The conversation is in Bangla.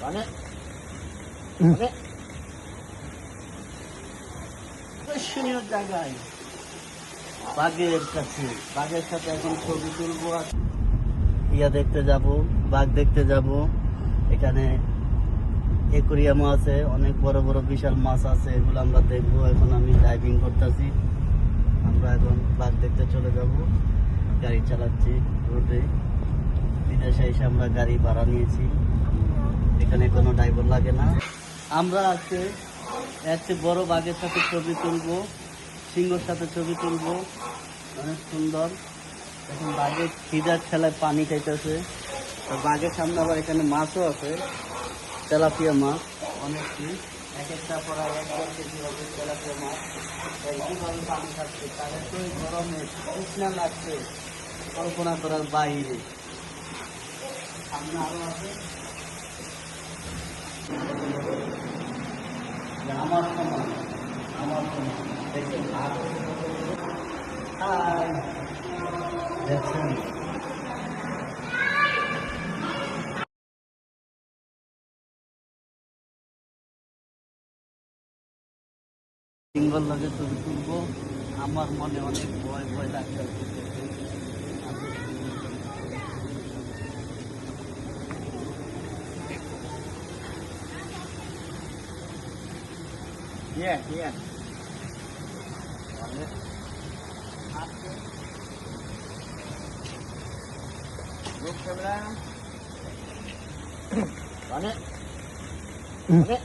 মানে মানে দর্শনীয় জায়গায় বাঘের কাছে, বাঘের সাথে এখন ছবি তুলবো। ইয়া দেখতে যাব, বাঘ দেখতে যাব। এখানে একুরিয়ামও আছে, অনেক বড় বড় বিশাল মাছ আছে, এগুলো আমরা দেখবো। এখন আমি ডাইভিং করতেছি। আমরা এখন বাঘ দেখতে চলে যাব। গাড়ি চালাচ্ছি রোডে। বিদেশে এসে আমরা গাড়ি ভাড়া নিয়েছি, এখানে কোনো ড্রাইভার লাগে না। আমরা আজকে একটা বড় বাঘের সাথে ছবি তুলবো, সিংহর সাথে ছবি তুলবো। অনেক সুন্দর। এখন বাঘের খিদার ঠেলায় পানি খাইতেছে। বাঘের সামনে আবার এখানে মাছও আছে, তেলাপিয়া মাছ অনেকটি, এক একটা পড়ায় 1-1 কেজি হবে তেলাপিয়া মাছ। এইভাবে পানি খাচ্ছে, তাদের তো গরমে তৃষ্ণা লাগছে কল্পনা করার বাইরে। সামনে আরো আছে। আমার সমান, আমার সমান দেখছেন ভাগ দেখছেন। সিঙ্গল লজে ছবি তুলবো। আমার মনে অনেক ভয় ভয় লাগছে। Yeah, yeah. Look, camera. Run it. Run it.